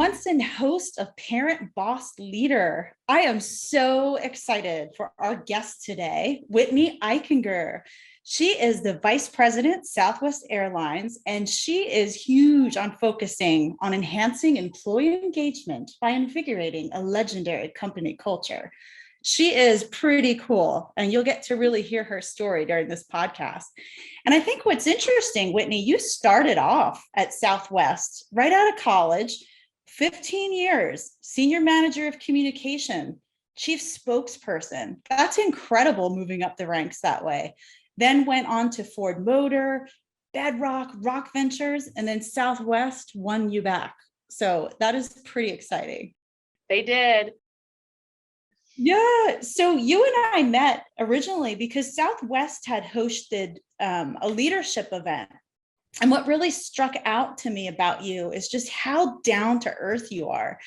once and host of Parent Boss Leader. I am so excited for our guest today, Whitney Eichinger. She is the Vice President, Southwest Airlines, and she is huge on focusing on enhancing employee engagement by invigorating a legendary company culture. She is pretty cool, and you'll get to really hear her story during this podcast. And I think what's interesting, Whitney, you started off at Southwest right out of college, 15 years, senior manager of communication, chief spokesperson. That's incredible moving up the ranks that way. Then went on to Ford Motor, Bedrock, Rock Ventures, and then Southwest won you back. So that is pretty exciting. They did. Yeah. So you and I met originally because Southwest had hosted a leadership event. And what really struck out to me about you is just how down to earth you are.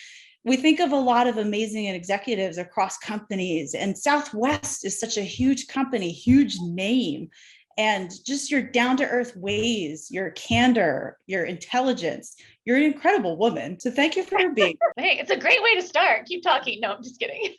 We think of a lot of amazing executives across companies, and Southwest is such a huge company, huge name. And just your down to earth ways, your candor, your intelligence, you're an incredible woman. So thank you for being. Hey, it's a great way to start. Keep talking. No, I'm just kidding.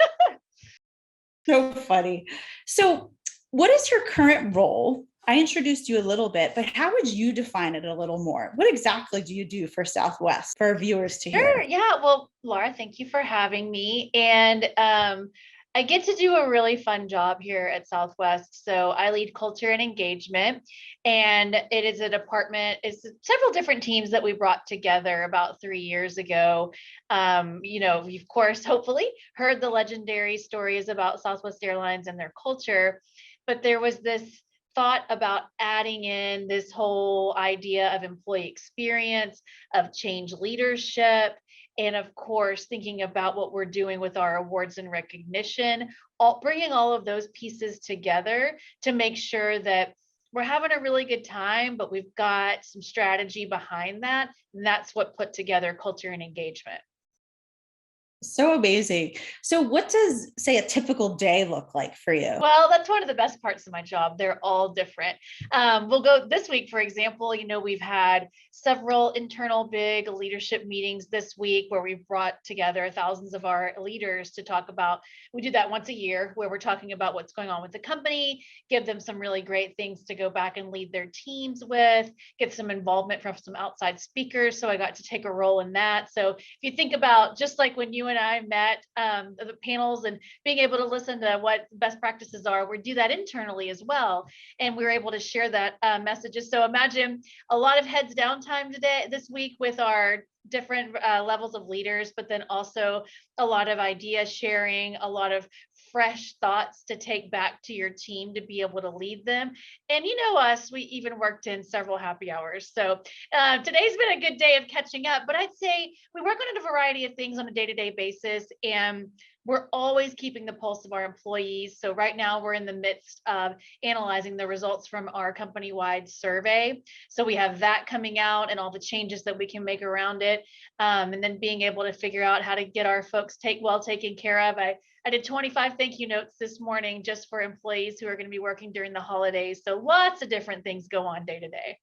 So funny. So what is your current role? I introduced you a little bit, but how would you define it a little more? What exactly do you do for Southwest for our viewers to hear? Sure. Yeah. Well, Laura, thank you for having me. And I get to do a really fun job here at Southwest. So I lead culture and engagement, and it is a department, it's several different teams that we brought together about 3 years ago. You've, of course, hopefully heard the legendary stories about Southwest Airlines and their culture, but there was this thought about adding in this whole idea of employee experience, of change leadership, and of course, thinking about what we're doing with our awards and recognition, bringing all of those pieces together to make sure that we're having a really good time, but we've got some strategy behind that. And that's what put together culture and engagement. So amazing. So what does, say, a typical day look like for you? Well, that's one of the best parts of my job. They're all different. We'll go this week, for example, we've had several internal big leadership meetings this week where we've brought together thousands of our leaders to talk about, we do that once a year where we're talking about what's going on with the company, give them some really great things to go back and lead their teams with, get some involvement from some outside speakers. So I got to take a role in that. So if you think about just like when you and I met the panels and being able to listen to what best practices are, we do that internally as well. And we're able to share that messages. So imagine a lot of heads down time this week with our different levels of leaders, but then also a lot of idea sharing, a lot of fresh thoughts to take back to your team to be able to lead them. And you know us, we even worked in several happy hours. So today's been a good day of catching up, but I'd say we work on a variety of things on a day-to-day basis, and we're always keeping the pulse of our employees. So right now we're in the midst of analyzing the results from our company-wide survey. So we have that coming out and all the changes that we can make around it. And then being able to figure out how to get our folks taken care of. I did 25 thank you notes this morning just for employees who are going to be working during the holidays. So lots of different things go on day to day.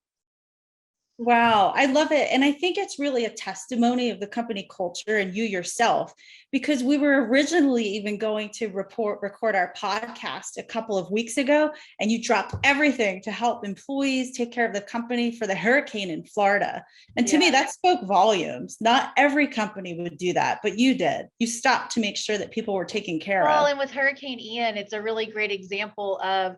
Wow, I love it. And I think it's really a testimony of the company culture and you yourself, because we were originally even going to record our podcast a couple of weeks ago, and you dropped everything to help employees take care of the company for the hurricane in Florida. And to me, that spoke volumes. Not every company would do that, but you did. You stopped to make sure that people were taken care of. Well, and with Hurricane Ian, it's a really great example of,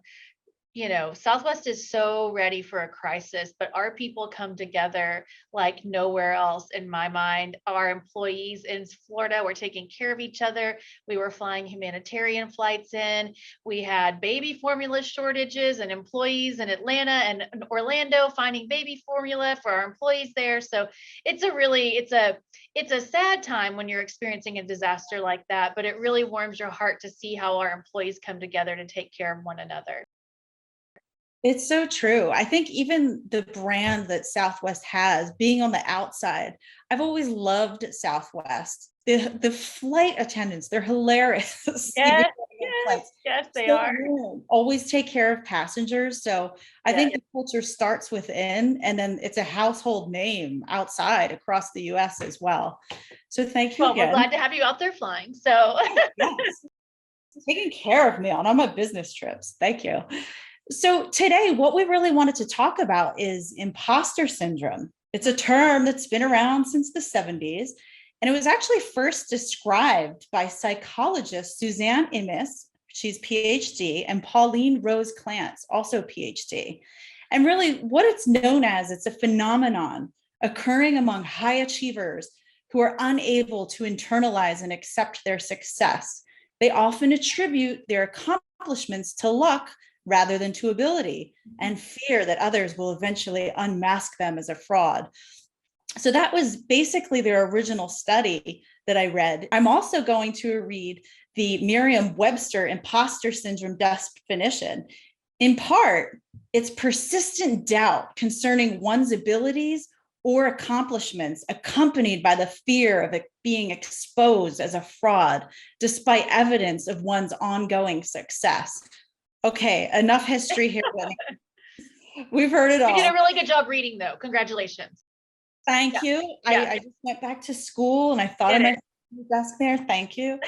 Southwest is so ready for a crisis, but our people come together like nowhere else in my mind. Our employees in Florida were taking care of each other. We were flying humanitarian flights in. We had baby formula shortages and employees in Atlanta and Orlando finding baby formula for our employees there. So it's a sad time when you're experiencing a disaster like that, but it really warms your heart to see how our employees come together to take care of one another. It's so true. I think even the brand that Southwest has, being on the outside, I've always loved Southwest. The flight attendants, they're hilarious. Yeah. Like, Yes, they so are. always take care of passengers. So I Yeah. think the culture starts within, and then it's a household name outside across the US as well. So thank you Well, we're again. glad to have you out there flying. So Yes. Taking care of me on all my business trips. Thank you. So today, what we really wanted to talk about is imposter syndrome. It's a term that's been around since the 70s, and it was actually first described by psychologist Suzanne Imes, she's PhD, and Pauline Rose Clance, also PhD. And really, what it's known as, it's a phenomenon occurring among high achievers who are unable to internalize and accept their success. They often attribute their accomplishments to luck rather than to ability, and fear that others will eventually unmask them as a fraud. So that was basically their original study that I read. I'm also going to read the Merriam-Webster imposter syndrome definition. In part, it's persistent doubt concerning one's abilities or accomplishments, accompanied by the fear of it being exposed as a fraud, despite evidence of one's ongoing success. Okay, enough history here. We've heard it all. You did a really good job reading, though. Congratulations. Thank you. Yeah. I just went back to school and I thought I might desk there. Thank you.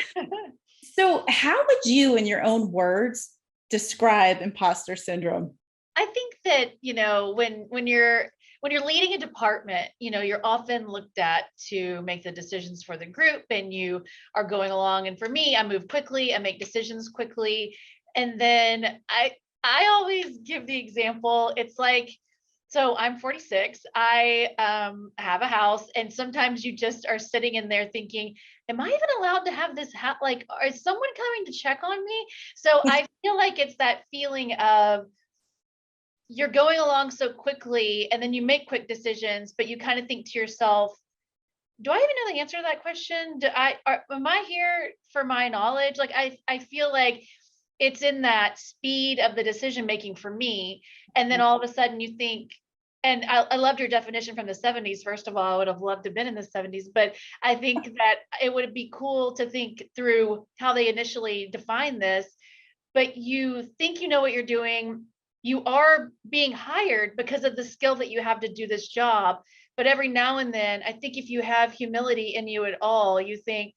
So how would you, in your own words, describe imposter syndrome? I think that, when you're leading a department, you're often looked at to make the decisions for the group, and you are going along. And for me, I move quickly, I make decisions quickly. And then I always give the example. It's like, so I'm 46. I have a house, and sometimes you just are sitting in there thinking, am I even allowed to have this house? Like, is someone coming to check on me? So I feel like it's that feeling of, you're going along so quickly, and then you make quick decisions, but you kind of think to yourself, do I even know the answer to that question? Am I here for my knowledge? Like, I feel like it's in that speed of the decision making for me. And then all of a sudden you think, and I loved your definition from the 70s. First of all, I would have loved to have been in the 70s, but I think that it would be cool to think through how they initially defined this. But you think you know what you're doing. You are being hired because of the skill that you have to do this job. But every now and then, I think if you have humility in you at all, you think,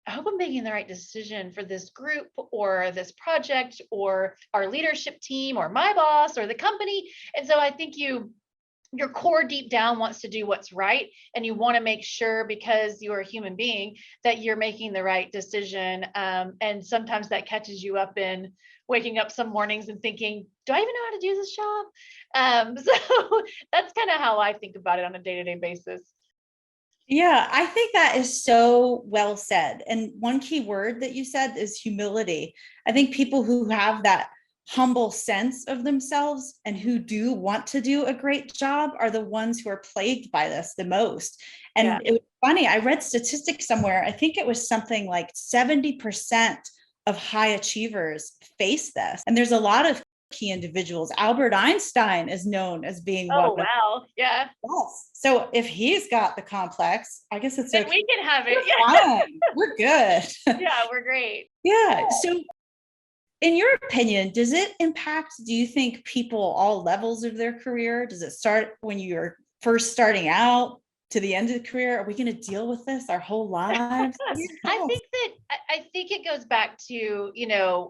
I hope I'm making the right decision for this group or this project or our leadership team or my boss or the company. And so I think your core deep down wants to do what's right, and you want to make sure, because you're a human being, that you're making the right decision. And sometimes that catches you up in waking up some mornings and thinking, do I even know how to do this job? So that's kind of how I think about it on a day-to-day basis. Yeah, I think that is so well said. And one key word that you said is humility. I think people who have that humble sense of themselves and who do want to do a great job are the ones who are plagued by this the most. And Yeah. it was funny, I read statistics somewhere. I think it was something like 70% of high achievers face this. And there's a lot of key individuals. Albert Einstein is known as being one Oh, of wow. Yeah. Yes. So if he's got the complex, I guess it's Then okay. we can have it. We're fine. We're good. Yeah, we're great. Yeah. So in your opinion, does it impact, do you think, people all levels of their career? Does it start when you're first starting out to the end of the career? Are we going to deal with this our whole lives? I think it goes back to,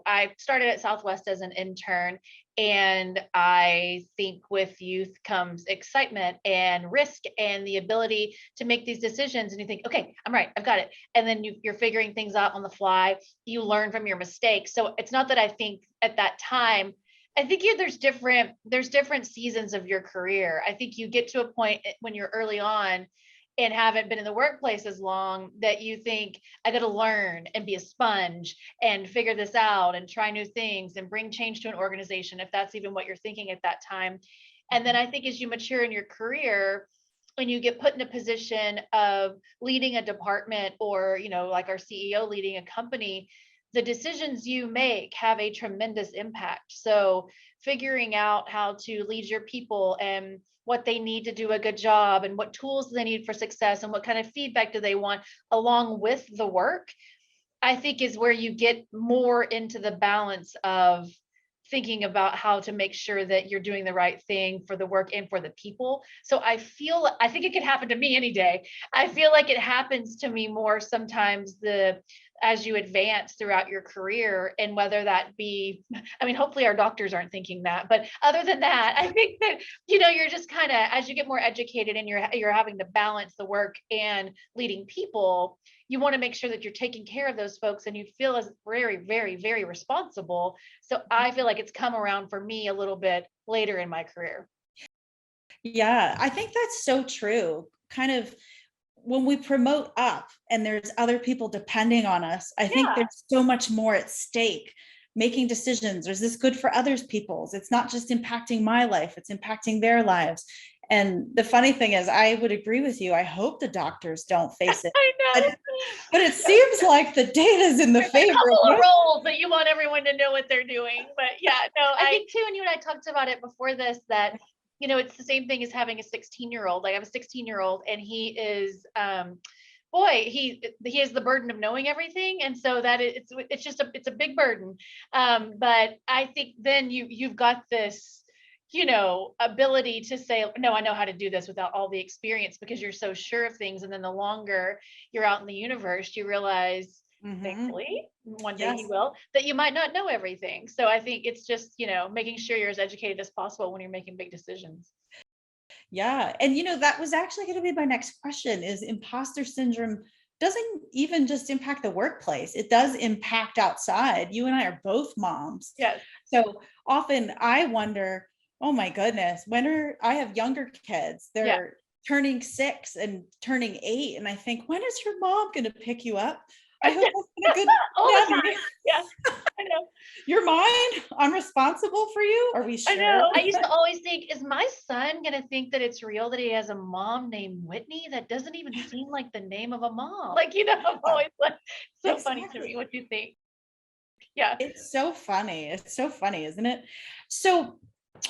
I started at Southwest as an intern, and I think with youth comes excitement and risk and the ability to make these decisions. And you think, okay, I'm right, I've got it. And then you're figuring things out on the fly. You learn from your mistakes. So it's not that I think at that time, I think there's different seasons of your career. I think you get to a point when you're early on and haven't been in the workplace as long that you think, I got to learn and be a sponge and figure this out and try new things and bring change to an organization, if that's even what you're thinking at that time. And then I think as you mature in your career, when you get put in a position of leading a department, or, like our CEO leading a company, the decisions you make have a tremendous impact. So figuring out how to lead your people and what they need to do a good job and what tools they need for success and what kind of feedback do they want along with the work, I think is where you get more into the balance of thinking about how to make sure that you're doing the right thing for the work and for the people. So I think it could happen to me any day. I feel like it happens to me more sometimes as you advance throughout your career, and whether that be, I mean, hopefully our doctors aren't thinking that, but other than that, I think that, you're just kind of, as you get more educated and you're having to balance the work and leading people, you want to make sure that you're taking care of those folks, and you feel as very, very, very responsible. So I feel like it's come around for me a little bit later in my career. Yeah, I think that's so true. Kind of when we promote up and there's other people depending on us, I think Yeah. there's so much more at stake. Making decisions, is this good for others people's? It's not just impacting my life, it's impacting their lives. And the funny thing is, I would agree with you. I hope the doctors don't face it. I know. But, but it seems like the data is in the There's a favor couple of of roles that you want everyone to know what they're doing. But yeah, no, I I think too, and you and I talked about it before this, that, it's the same thing as having a 16-year-old. I have a 16-year-old, and he is, boy, he has the burden of knowing everything. And so that it's just it's a big burden. But I think then you've got this, ability to say, no, I know how to do this without all the experience, because you're so sure of things. And then the longer you're out in the universe, you realize, Mhm. thankfully, one day you Yes. will, that you might not know everything. So I think it's just, making sure you're as educated as possible when you're making big decisions. Yeah. And that was actually going to be my next question is imposter syndrome doesn't even just impact the workplace. It does impact outside. You and I are both moms. Yes. So often I wonder, oh my goodness, I have younger kids, Yeah. they're turning 6 and turning 8. And I think, when is your mom going to pick you up? I hope it's been a good All the Debbie. time. Yeah. I know. You're mine. I'm responsible for you. Are we I sure? know. I used to always think, is my son going to think that it's real that he has a mom named Whitney? That doesn't even seem like the name of a mom. Like, I'm always like, so funny to me Exactly. what you think. Yeah. It's so funny. It's so funny, isn't it? So,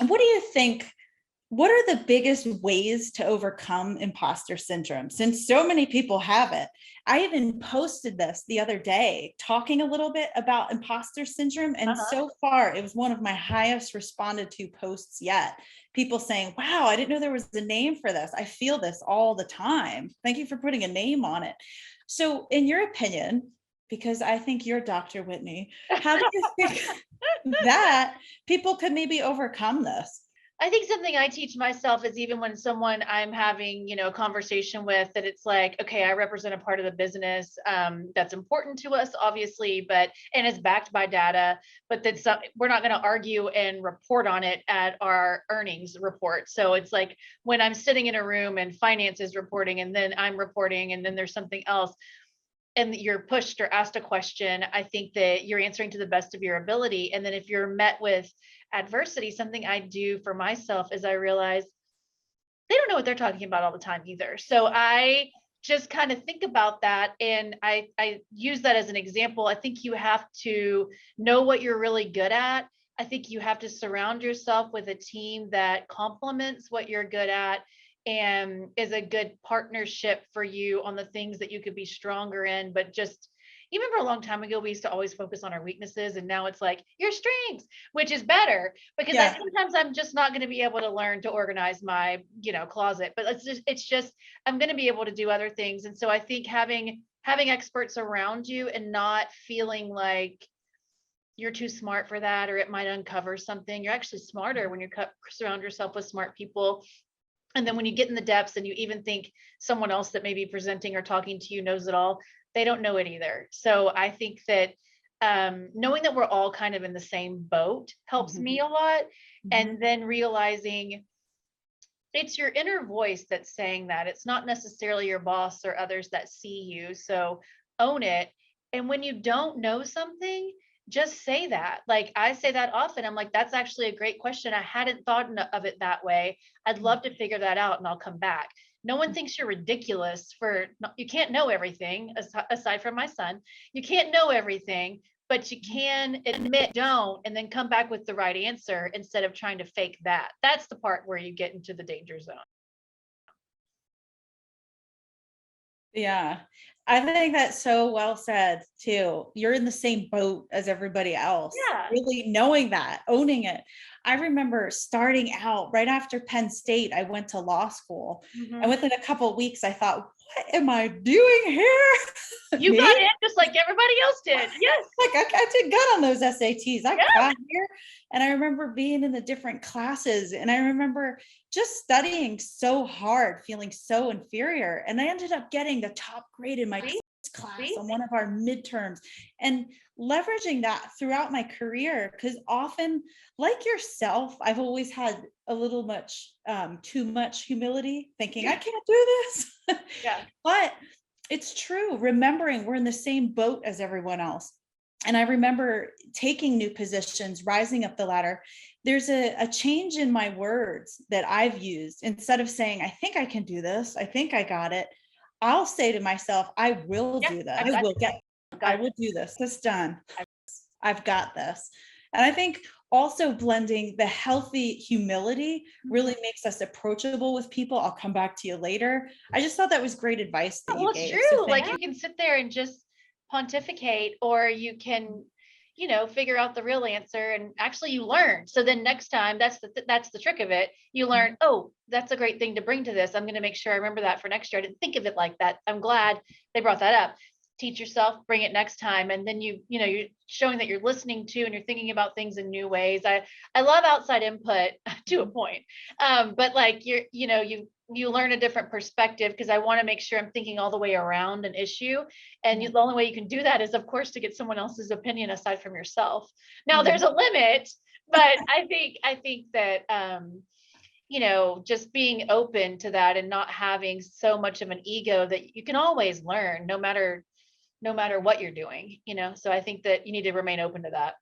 what do you think? What are the biggest ways to overcome imposter syndrome? Since so many people have it, I even posted this the other day, talking a little bit about imposter syndrome. And Uh-huh. so far, it was one of my highest responded to posts yet. People saying, wow, I didn't know there was a name for this. I feel this all the time. Thank you for putting a name on it. So, in your opinion, because I think you're Dr. Whitney, how do you think that people could maybe overcome this? I think something I teach myself is, even when someone I'm having, a conversation with, that it's like, okay, I represent a part of the business that's important to us, obviously, and is backed by data, but we're not going to argue and report on it at our earnings report. So it's like when I'm sitting in a room and finance is reporting, and then I'm reporting, and then there's something else, and you're pushed or asked a question, I think that you're answering to the best of your ability. And then if you're met with adversity, something I do for myself is I realize they don't know what they're talking about all the time either. So I just kind of think about that, and I use that as an example. I think you have to know what you're really good at. I think you have to surround yourself with a team that complements what you're good at and is a good partnership for you on the things that you could be stronger in. But just, you remember a long time ago, we used to always focus on our weaknesses, and now it's like your strengths, which is better, because Yeah. sometimes I'm just not going to be able to learn to organize my, closet, but it's just I'm going to be able to do other things. And so I think having experts around you, and not feeling like you're too smart for that, or it might uncover something. You're actually smarter when you surround yourself with smart people. And then when you get in the depths and you even think someone else that may be presenting or talking to you knows it all, they don't know it either. So I think that knowing that we're all kind of in the same boat helps me Mhm. a lot. Mhm. And then realizing it's your inner voice that's saying that. It's not necessarily your boss or others that see you. So own it. And when you don't know something, just say that. Like, I say that often. I'm like, that's actually a great question. I hadn't thought of it that way. I'd love to figure that out, and I'll come back. No one thinks you're ridiculous you can't know everything, aside from my son. You can't know everything, but you can admit don't, and then come back with the right answer instead of trying to fake that. That's the part where you get into the danger zone. Yeah. I think that's so well said too. You're in the same boat as everybody else, Yeah. really knowing that, owning it. I remember starting out right after Penn State, I went to law school. And Mhm. within a couple of weeks, I thought, what am I doing here? You Me? got in just like everybody else did. Yes. Like I did good on those SATs. I Yeah. got here. And I remember being in the different classes. And I remember just studying so hard, feeling so inferior. And I ended up getting the top grade in my See? class See? on one of our midterms and leveraging that throughout my career. Because often, like yourself, I've always had a little much, too much humility, thinking I Yeah. can't do this. Yeah. But it's true, remembering we're in the same boat as everyone else. And I remember taking new positions, rising up the ladder. There's a change in my words that I've used. Instead of saying, I think I can do this, I think I got it, I'll say to myself, I will Yeah. do that. I've I got will this. get, I've I got will do this. This done. I- I've got this. And I think also blending the healthy humility really makes us approachable with people. I'll come back to you later. I just thought that was great advice that you Well, it's gave. So true. thank Like you. you can sit there and just pontificate, or you can, figure out the real answer and actually you learn. So then next time, that's the trick of it. You learn, oh, that's a great thing to bring to this. I'm going to make sure I remember that for next year. I didn't think of it like that. I'm glad they brought that up. Teach yourself, bring it next time. And then you're showing that you're listening to and you're thinking about things in new ways. I love outside input to a point. But like you learn a different perspective because I want to make sure I'm thinking all the way around an issue. And the only way you can do that is, of course, to get someone else's opinion aside from yourself. Now, there's a limit, but I think that just being open to that and not having so much of an ego that you can always learn, no matter what you're doing. So I think that you need to remain open to that.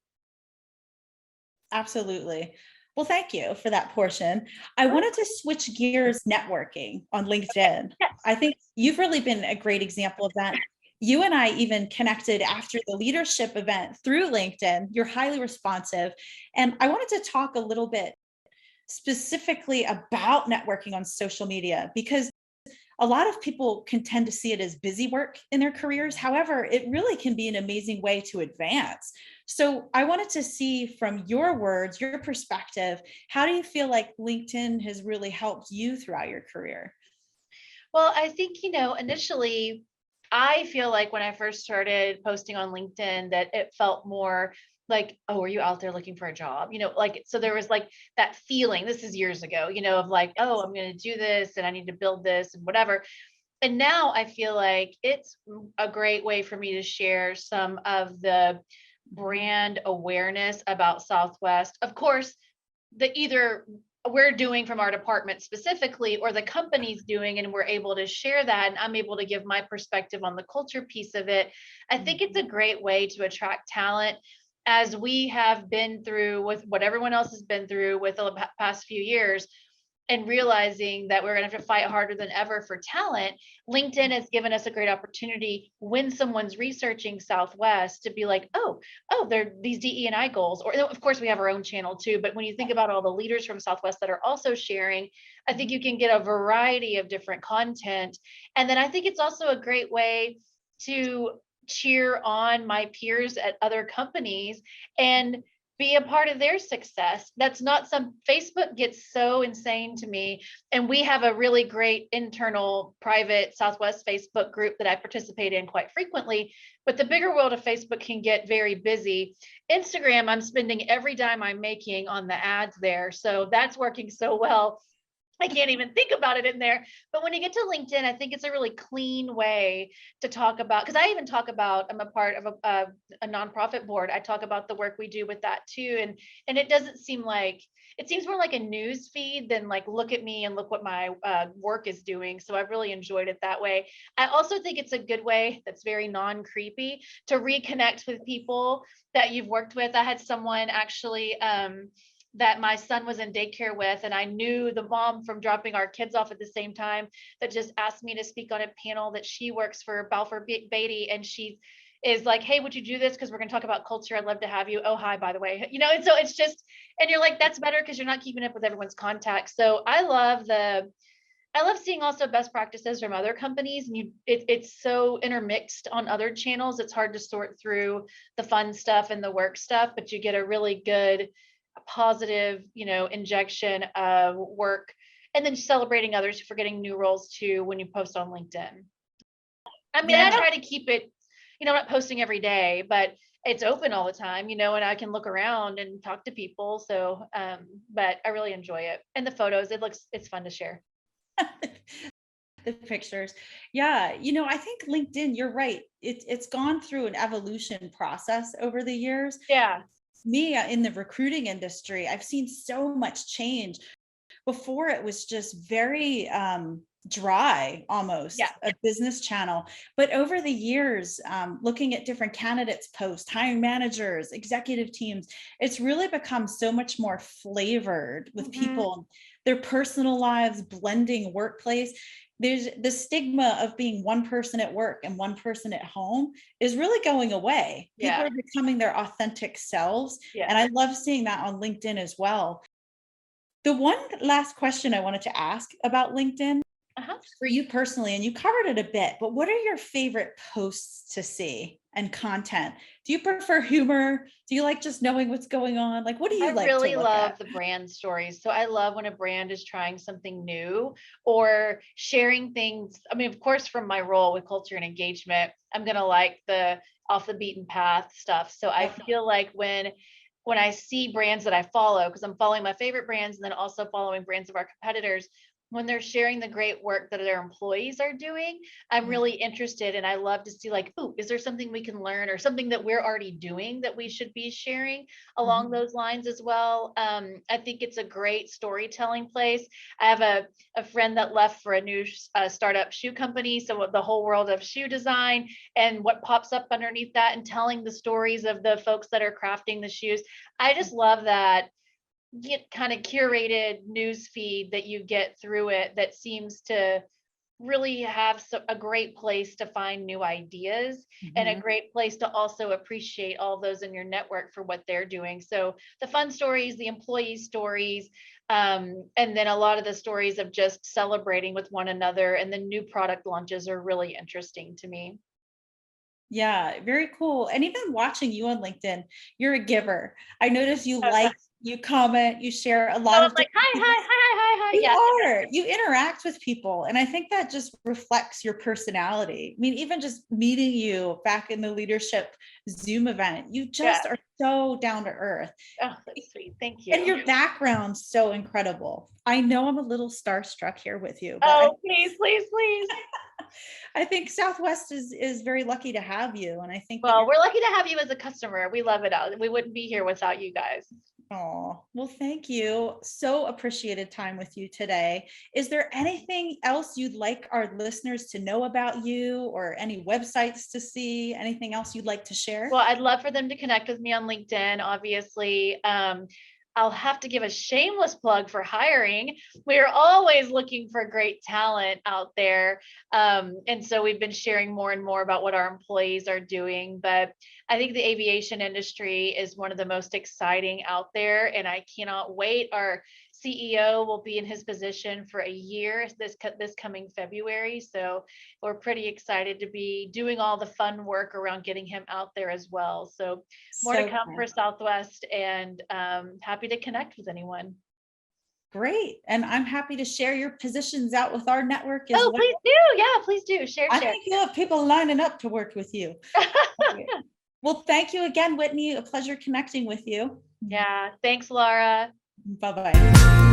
Absolutely. Well, thank you for that portion. I wanted to switch gears networking on LinkedIn. Yes. I think you've really been a great example of that. You and I even connected after the leadership event through LinkedIn. You're highly responsive. And I wanted to talk a little bit specifically about networking on social media because a lot of people can tend to see it as busy work in their careers. However, it really can be an amazing way to advance. So I wanted to see from your words, your perspective, how do you feel like LinkedIn has really helped you throughout your career? Well, I think, initially, I feel like when I first started posting on LinkedIn, that it felt more like, oh, are you out there looking for a job? Like, so there was like that feeling, this is years ago, of like, oh, I'm going to do this and I need to build this and whatever. And now I feel like it's a great way for me to share some of the brand awareness about Southwest. Of course, the either we're doing from our department specifically or the company's doing, and we're able to share that and I'm able to give my perspective on the culture piece of it. I think it's a great way to attract talent, as we have been through with what everyone else has been through with the past few years, and realizing that we're going to have to fight harder than ever for talent. LinkedIn has given us a great opportunity when someone's researching Southwest to be like, oh, they're these DE&I goals. Or of course we have our own channel too, but when you think about all the leaders from Southwest that are also sharing, I think you can get a variety of different content. And then I think it's also a great way to cheer on my peers at other companies and be a part of their success. That's not some Facebook gets so insane to me. And we have a really great internal private Southwest Facebook group that I participate in quite frequently. But the bigger world of Facebook can get very busy. Instagram, I'm spending every dime I'm making on the ads there. So that's working so well. I can't even think about it in there. But when you get to LinkedIn, I think it's a really clean way to talk about, because I even talk about, I'm a part of a nonprofit board. I talk about the work we do with that too. And it doesn't seem like, it seems more like a news feed than like, look at me and look what my work is doing. So I've really enjoyed it that way. I also think it's a good way that's very non-creepy to reconnect with people that you've worked with. I had someone actually, that my son was in daycare with, and I knew the mom from dropping our kids off at the same time, that just asked me to speak on a panel that she works for Balfour Beatty, and she is like, hey, would you do this, because we're going to talk about culture, I'd love to have you. Oh, hi, by the way. And so it's just, and you're like, that's better because you're not keeping up with everyone's contacts. So I love I love seeing also best practices from other companies, and it's so intermixed on other channels. It's hard to sort through the fun stuff and the work stuff, but you get a really good, positive, injection of work, and then celebrating others for getting new roles too when you post on LinkedIn. I mean, I Yeah. try to keep it, I'm not posting every day, but it's open all the time, and I can look around and talk to people. So, but I really enjoy it. And the photos, it's fun to share. The pictures. Yeah. I think LinkedIn, you're right. It's gone through an evolution process over the years. Yeah. Me in the recruiting industry, I've seen so much change. Before it was just very dry, almost Yeah. a business channel. But over the years, looking at different candidates posts, hiring managers, executive teams, it's really become so much more flavored with people, their personal lives, blending workplace. There's the stigma of being one person at work and one person at home is really going away. People Yeah. are becoming their authentic selves. Yeah. And I love seeing that on LinkedIn as well. The one last question I wanted to ask about LinkedIn for you personally, and you covered it a bit, but what are your favorite posts to see and content? Do you prefer humor? Do you like just knowing what's going on? Like, what do you I like to really look love at? the brand stories. So I love when a brand is trying something new or sharing things. I mean, of course, from my role with culture and engagement, I'm going to like the off the beaten path stuff. So I feel like when I see brands that I follow, because I'm following my favorite brands and then also following brands of our competitors, when they're sharing the great work that their employees are doing, I'm really interested, and I love to see like, oh, is there something we can learn or something that we're already doing that we should be sharing along those lines as well. I think it's a great storytelling place. I have a friend that left for a new startup shoe company. So the whole world of shoe design and what pops up underneath that and telling the stories of the folks that are crafting the shoes. I just love that get kind of curated news feed that you get through it that seems to really have a great place to find new ideas and a Mhm. great place to also appreciate all those in your network for what they're doing. So the fun stories, the employee stories, and then a lot of the stories of just celebrating with one another and the new product launches are really interesting to me. Yeah, very cool. And even watching you on LinkedIn, you're a giver. I notice you like, you comment, you share a So lot I'm of like, different hi, people. hi, hi, hi, hi. You Yeah. are. You interact with people. And I think that just reflects your personality. I mean, even just meeting you back in the leadership Zoom event, you Yeah. just are so down to earth. Oh, that's sweet. Thank And you. your background's so incredible. I know I'm a little starstruck here with you, but Oh, please, please, please. I think Southwest is very lucky to have you. And I think that Well, you're, we're lucky to have you as a customer. We love it out. We wouldn't be here without you guys. oh, well, thank you. So appreciated time with you today. Is there anything else you'd like our listeners to know about you or any websites to see? Anything else you'd like to share? Well, I'd love for them to connect with me on LinkedIn, obviously. I'll have to give a shameless plug for hiring. We're always looking for great talent out there. And so we've been sharing more and more about what our employees are doing. But I think the aviation industry is one of the most exciting out there. And I cannot wait. Our CEO will be in his position for a year this coming February. So we're pretty excited to be doing all the fun work around getting him out there as well. So more to So come for Southwest, and happy to connect with anyone. great. And I'm happy to share your positions out with our network as Oh, well. please do. Yeah, please do. Share, I share. think you'll have people lining up to work with you. Well, thank you again, Whitney. A pleasure connecting with you. Yeah. Thanks, Laura. Bye-bye.